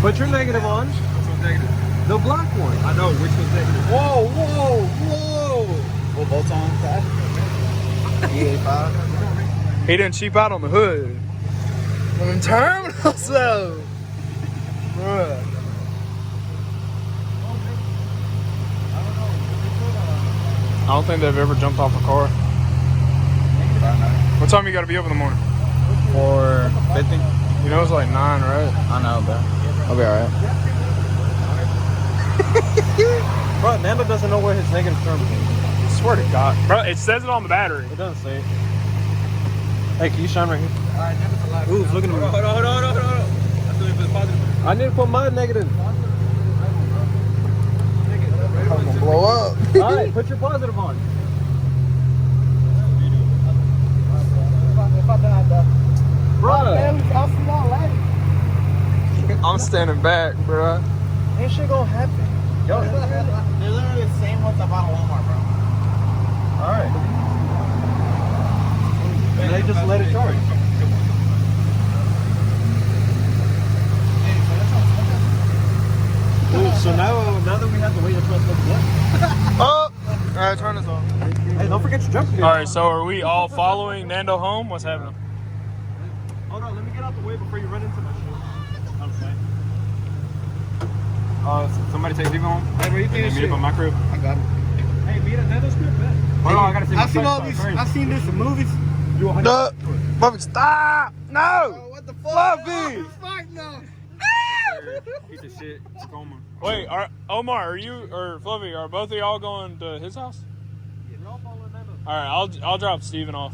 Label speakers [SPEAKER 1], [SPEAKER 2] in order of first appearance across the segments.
[SPEAKER 1] Put your negative on.
[SPEAKER 2] Which one's negative?
[SPEAKER 1] The black one.
[SPEAKER 2] I know, which one's negative?
[SPEAKER 1] Whoa, whoa, whoa.
[SPEAKER 2] What bolts on?
[SPEAKER 1] E85.
[SPEAKER 3] He didn't cheap out on the hood. On them terminals, though. Bruh. I don't think they've ever jumped off a car. What time you got to be up in the morning?
[SPEAKER 2] 4:50.
[SPEAKER 3] You know it's like 9, right?
[SPEAKER 2] I know, bro.
[SPEAKER 3] I'll be alright.
[SPEAKER 1] Bro, Nando doesn't know where his negative terminal is.
[SPEAKER 3] I swear to God. Bro, it says it on the battery.
[SPEAKER 1] It doesn't say it. Hey, can you shine right here?
[SPEAKER 2] Alright, Nando's alive.
[SPEAKER 1] Ooh, look at me.
[SPEAKER 2] Hold on. I still need to put the positive.
[SPEAKER 1] I need to put my negative.
[SPEAKER 3] I'm gonna blow up.
[SPEAKER 1] Alright, put your positive on. Bro,
[SPEAKER 3] I'm standing back, bro.
[SPEAKER 1] ain't shit gonna happen. Yo,
[SPEAKER 2] They're literally the same ones I bought at Walmart, bro.
[SPEAKER 1] alright. And they just let it charge. Dude, so now that we have to wait until it's black.
[SPEAKER 3] Oh! Alright, turn this off.
[SPEAKER 1] Hey, don't forget your jump gear.
[SPEAKER 3] Alright, so are we all following Nando home? What's happening?
[SPEAKER 1] Hold on, let me get out the way before you run into my shit. Okay.
[SPEAKER 2] Somebody take Vivo home.
[SPEAKER 1] Hey, where you think
[SPEAKER 2] Meet up on my crib.
[SPEAKER 4] I got it.
[SPEAKER 1] Hey, meet at Nando's crib, man.
[SPEAKER 2] Hold on, I gotta see my
[SPEAKER 4] I've seen all these. I've seen this in movies.
[SPEAKER 3] No! Fluffy, stop! No!
[SPEAKER 4] Oh, what the fuck?
[SPEAKER 3] Fluffy!
[SPEAKER 4] Fuck no.
[SPEAKER 2] Piece of shit. Tacoma.
[SPEAKER 3] Wait, Omar, are you or Fluffy? Are both of y'all going to his house?
[SPEAKER 1] We're all following Nando's.
[SPEAKER 3] All right, I'll drop Steven off.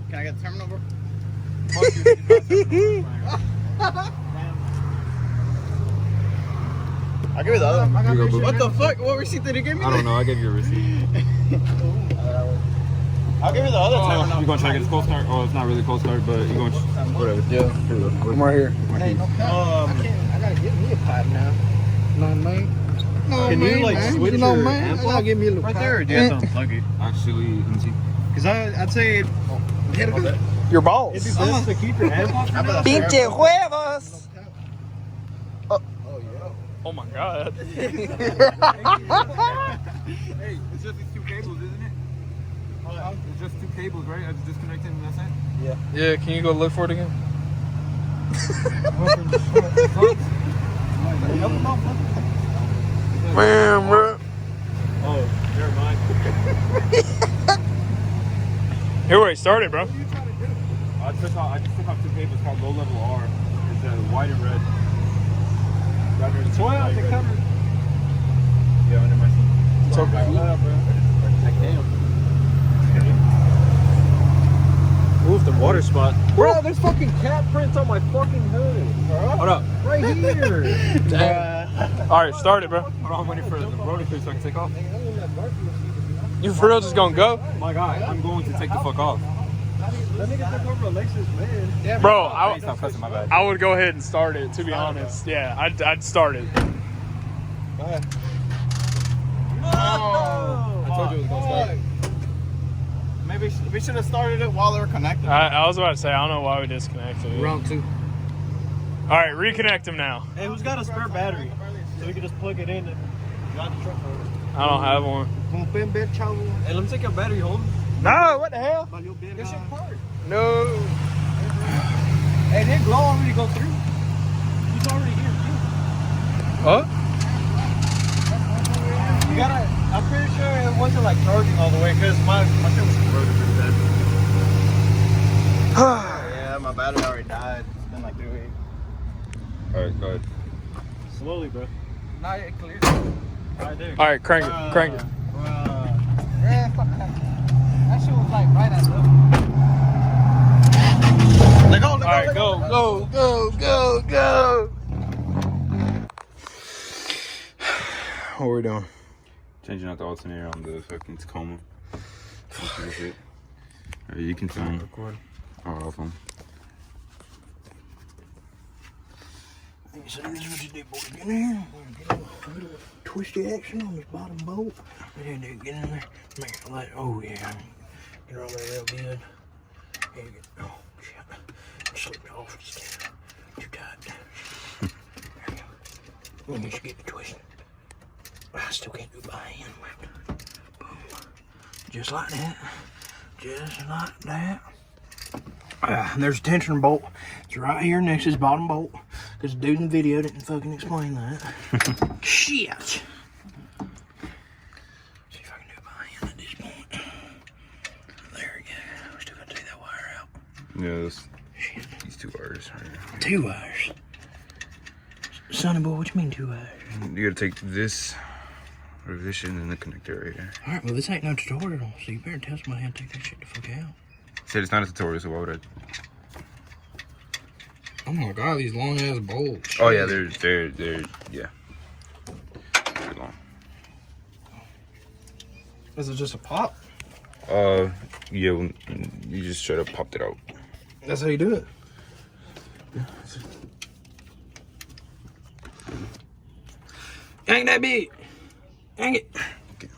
[SPEAKER 4] Can I get the terminal, bro?
[SPEAKER 2] I'll give you the other one.
[SPEAKER 4] What the fuck? What receipt did he give me?
[SPEAKER 2] I don't know. I gave you a receipt. I'll give you the other terminal. You gonna try to get a cold start? Oh, it's not really a cold start, but you going whatever.
[SPEAKER 3] Yeah, I'm right here.
[SPEAKER 4] Hey, no cap. I gotta get me a pipe now. You know what I mean? No,
[SPEAKER 1] Can you,
[SPEAKER 4] man,
[SPEAKER 1] like,
[SPEAKER 4] man.
[SPEAKER 1] switch
[SPEAKER 4] You know,
[SPEAKER 1] your
[SPEAKER 4] man.
[SPEAKER 1] amp
[SPEAKER 4] I gotta give me a little
[SPEAKER 1] right
[SPEAKER 4] pipe.
[SPEAKER 1] there, or do you have to unplug it?
[SPEAKER 2] Actually, let me see.
[SPEAKER 1] Because I'd say
[SPEAKER 3] Your
[SPEAKER 1] it'd
[SPEAKER 3] balls.
[SPEAKER 1] be best to keep your amp off.
[SPEAKER 3] Pinche huevos. Oh my God.
[SPEAKER 2] Hey, it's just these two cables, isn't it? It's just two cables, right? I just disconnected and that's it?
[SPEAKER 3] Yeah, can you go look for it again? Man, bro.
[SPEAKER 1] Oh, never mind.
[SPEAKER 3] Here, wait, start it, bro.
[SPEAKER 2] I just took off two cables called low level R. It's white and red.
[SPEAKER 1] So I have to cover.
[SPEAKER 2] Yeah, under my seat.
[SPEAKER 3] It's okay.
[SPEAKER 1] Move the water spot. Bro, there's fucking cat prints on my fucking hood. Hold up. Right here.
[SPEAKER 3] All right, start it, bro.
[SPEAKER 2] Hold on, I'm waiting for the rotor clear so I can take off.
[SPEAKER 3] You for real just gonna go?
[SPEAKER 2] My God, I'm going to take the fuck off.
[SPEAKER 1] That nigga took over Alexa's man.
[SPEAKER 3] Bro,
[SPEAKER 2] Hey, stop cussing, my bad.
[SPEAKER 3] I would go ahead and start it, to be honest. Yeah, I'd start it.
[SPEAKER 1] Go ahead.
[SPEAKER 2] I told you it was going to start.
[SPEAKER 4] Maybe we should have started it while they were connected.
[SPEAKER 3] I was about to say, I don't know why we disconnected it.
[SPEAKER 4] Round 2.
[SPEAKER 3] All right, reconnect him now.
[SPEAKER 1] Hey, who's got a spare battery? So we can just plug it in and drive the truck over.
[SPEAKER 3] I don't have one.
[SPEAKER 1] Hey, let me take your battery home.
[SPEAKER 3] No, what the hell?
[SPEAKER 1] Get your part.
[SPEAKER 3] No.
[SPEAKER 1] Hey, didn't Glow already go through? He's already here.
[SPEAKER 3] Huh?
[SPEAKER 1] You gotta, I'm pretty sure it wasn't like charging all the way because my shit was converted pretty bad.
[SPEAKER 4] Yeah, my battery already died. It's been like 3 weeks.
[SPEAKER 2] Alright, go ahead.
[SPEAKER 1] Slowly, bro.
[SPEAKER 4] Nah, it cleared.
[SPEAKER 1] Right there.
[SPEAKER 3] All right, crank it, crank it.
[SPEAKER 4] Yeah, fuck that. That shit was like right at the. Let go,
[SPEAKER 3] All right, go. What are we doing?
[SPEAKER 2] Changing out the alternator on the fucking Tacoma. Alright, you can film.
[SPEAKER 1] Record.
[SPEAKER 2] I'll film.
[SPEAKER 4] So this is what you do, boy. Get in here. Twist the action on this bottom bolt. And then get in there. Make it like, oh yeah. Get it all there real good. And you get, oh shit. Slip it off. Too tight. Let me just get it twisted. I still can't do it by hand. Boom. Just like that. Just like that. And there's a tensioner bolt. It's right here next to this bottom bolt. Because the dude in the video didn't fucking explain that. Shit. See if I can do it by hand at this point. There we go. We're still gonna take that wire out.
[SPEAKER 3] Yeah, these 2 wires. Right.
[SPEAKER 4] 2 wires. Sonny boy, what you mean 2 wires?
[SPEAKER 3] You gotta take this revision and the connector right here.
[SPEAKER 4] Alright, well this ain't no tutorial, so you better tell somebody how to take that shit the fuck out.
[SPEAKER 3] Said it's not a tutorial, so why would I?
[SPEAKER 4] Oh my god, these long ass bolts.
[SPEAKER 3] Oh yeah, they're yeah. They're long.
[SPEAKER 1] Is it just a pop?
[SPEAKER 3] Yeah, you just straight up popped it out.
[SPEAKER 1] That's how you do it.
[SPEAKER 4] Ain't that big. Hang it.
[SPEAKER 3] Okay.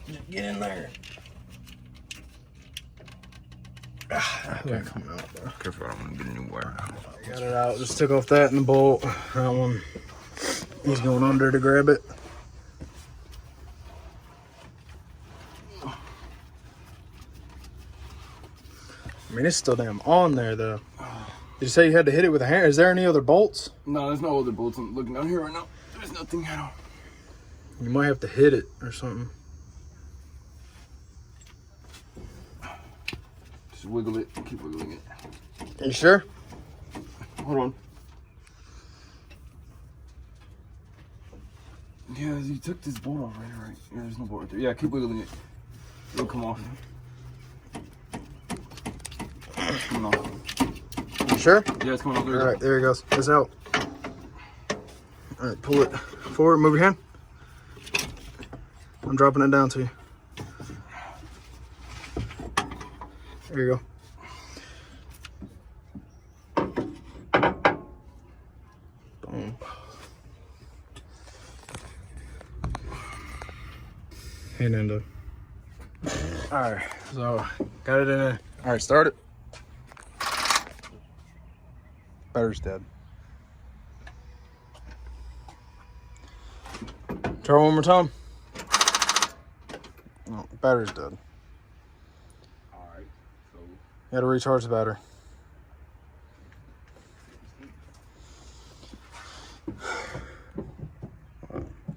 [SPEAKER 4] Just get in there.
[SPEAKER 1] Okay, coming out, bro.
[SPEAKER 3] Careful, I don't want to get a new wire.
[SPEAKER 1] I got it out. Just took off that and the bolt. That one, he's going under to grab it. I mean, it's still damn on there, though. Did you say you had to hit it with a hammer? Is there any other bolts?
[SPEAKER 2] No, there's no other bolts. I'm looking down here right now. There's nothing at all.
[SPEAKER 1] You might have to hit it or something.
[SPEAKER 2] Just wiggle it. Keep wiggling it.
[SPEAKER 1] You sure?
[SPEAKER 2] Hold on. Yeah, you took this bolt off right? Yeah, there's no bolt right there. Yeah, keep wiggling it. It'll come off. It's coming off.
[SPEAKER 1] You sure?
[SPEAKER 2] Yeah, it's coming off.
[SPEAKER 1] All right, there he goes. It's out. All right, pull it forward. Move your hand. I'm dropping it down to you. There you go. Boom. Hey, Nando. All right, so got it in there. All right, start it. Battery's dead. Try one more time. No, battery's dead.
[SPEAKER 2] Alright, so.
[SPEAKER 1] You gotta recharge the battery.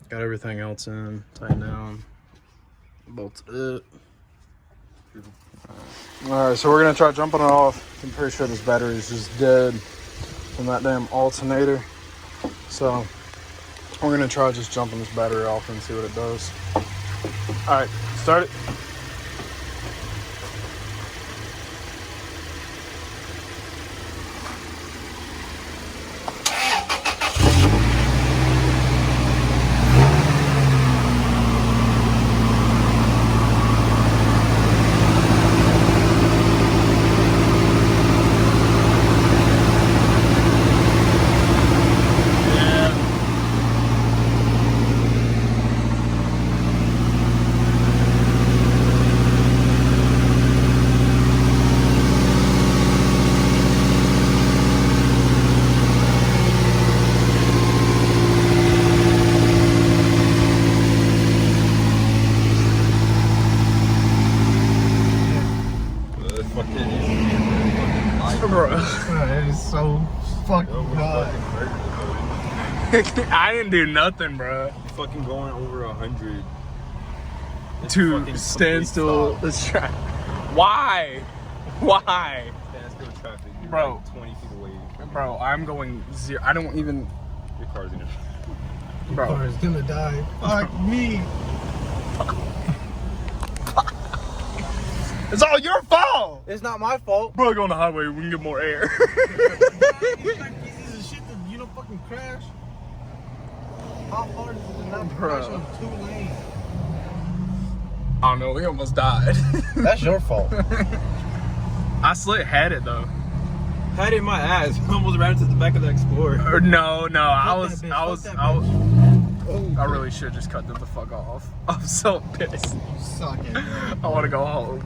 [SPEAKER 1] Got everything else in, tighten down, bolted it. Alright, so we're gonna try jumping it off. I'm pretty sure this battery is just dead from that damn alternator. So we're gonna try just jumping this battery off and see what it does. Alright, start it. Bro, it is so fucking hot. I didn't do nothing, bro.
[SPEAKER 2] Fucking going over 100.
[SPEAKER 1] To stand still. Let's try. Why? Why?
[SPEAKER 2] Standstill traffic. You're
[SPEAKER 1] Bro.
[SPEAKER 2] like 20 feet away.
[SPEAKER 1] Bro, I'm going 0. I don't even.
[SPEAKER 2] Your car's gonna.
[SPEAKER 1] Bro.
[SPEAKER 4] Car's gonna die. Fuck me.
[SPEAKER 1] It's all your fault!
[SPEAKER 4] It's not my fault.
[SPEAKER 1] Bro, go on the highway. We can get more air.
[SPEAKER 4] Like pieces of shit that you don't fucking crash. How hard is it to not crash on 2 lanes?
[SPEAKER 1] I don't know. We almost died.
[SPEAKER 4] That's your fault.
[SPEAKER 1] I had it though.
[SPEAKER 2] Had it in my ass. Almost ran into the back of the Explorer.
[SPEAKER 1] Or no. I
[SPEAKER 4] I
[SPEAKER 1] really should just cut them the fuck off. I'm so pissed.
[SPEAKER 4] suck it, bro.
[SPEAKER 1] I want to go home.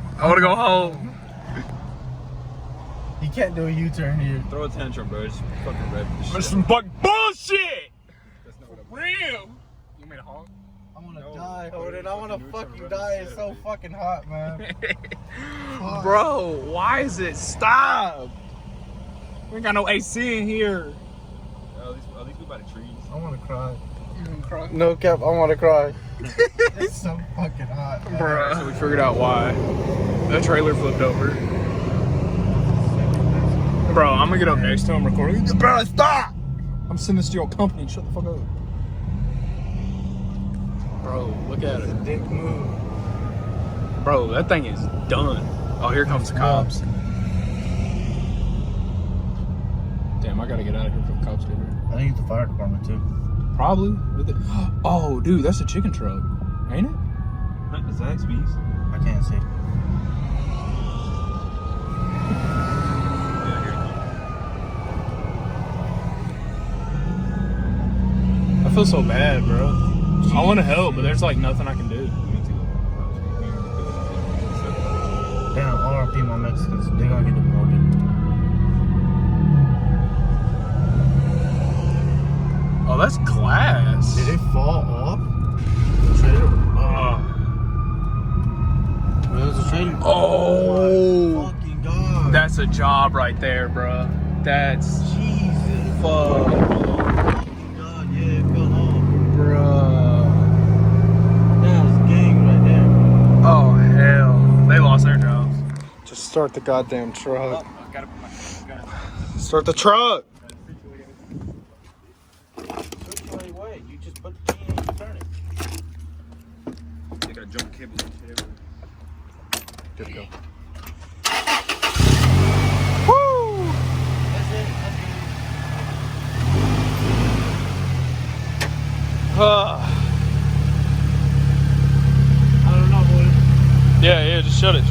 [SPEAKER 3] You can't do a U-turn here.
[SPEAKER 2] Throw a tantrum, bro. Just fucking rev this
[SPEAKER 3] That's
[SPEAKER 2] shit.
[SPEAKER 3] some fucking bullshit!
[SPEAKER 2] That's not what I'm
[SPEAKER 3] Real! You made a honk?
[SPEAKER 1] I want to
[SPEAKER 2] No,
[SPEAKER 1] die,
[SPEAKER 2] bro,
[SPEAKER 1] Odin.
[SPEAKER 2] you
[SPEAKER 1] I want to
[SPEAKER 2] fucking
[SPEAKER 1] fucking
[SPEAKER 2] neutral
[SPEAKER 1] die.
[SPEAKER 2] run
[SPEAKER 1] It's so fucking hot, man.
[SPEAKER 3] Bro, why is it stop? We ain't got no AC in here.
[SPEAKER 2] At least we by the trees.
[SPEAKER 1] I want to cry.
[SPEAKER 3] You gonna cry?
[SPEAKER 1] No cap, I want to cry. It's so fucking hot, man.
[SPEAKER 3] Bruh. So we figured out why. The trailer flipped over. Bro, I'm gonna get up next to him recording. Bro, stop! I'm sending this to your company. Shut the fuck up. Bro, look at it.
[SPEAKER 1] Dick move.
[SPEAKER 3] Bro, that thing is done. Oh, here comes the cops. Damn, I gotta get out of here before the cops get here.
[SPEAKER 1] I think it's the fire department too.
[SPEAKER 3] Probably. Oh, dude, that's a chicken truck. Ain't it?
[SPEAKER 2] Is that XB's?
[SPEAKER 1] I can't see.
[SPEAKER 2] Yeah, here it
[SPEAKER 3] I feel so bad, bro. I want to help, but there's like nothing I can do.
[SPEAKER 2] comes. Me too.
[SPEAKER 1] Damn, RIP my Mexicans. They're gonna get deported.
[SPEAKER 3] Oh, that's glass.
[SPEAKER 1] Did it fall off? The trailer? There's a trailer.
[SPEAKER 3] Oh,
[SPEAKER 1] Fucking God.
[SPEAKER 3] that's a job right there, bro. That's
[SPEAKER 1] Jesus.
[SPEAKER 3] fuck,
[SPEAKER 1] God, yeah, it fell off.
[SPEAKER 3] bro.
[SPEAKER 1] That's gang right there.
[SPEAKER 3] Oh hell, they lost their jobs.
[SPEAKER 1] Just start the goddamn truck.
[SPEAKER 3] I gotta put my gun.
[SPEAKER 1] Start the truck.
[SPEAKER 2] Which way? You just put the key in and you turn it. They got jump cables and shit everywhere.
[SPEAKER 3] Good to go.
[SPEAKER 1] Woo!
[SPEAKER 2] That's it.
[SPEAKER 1] I don't know, boy.
[SPEAKER 3] Yeah, just shut it.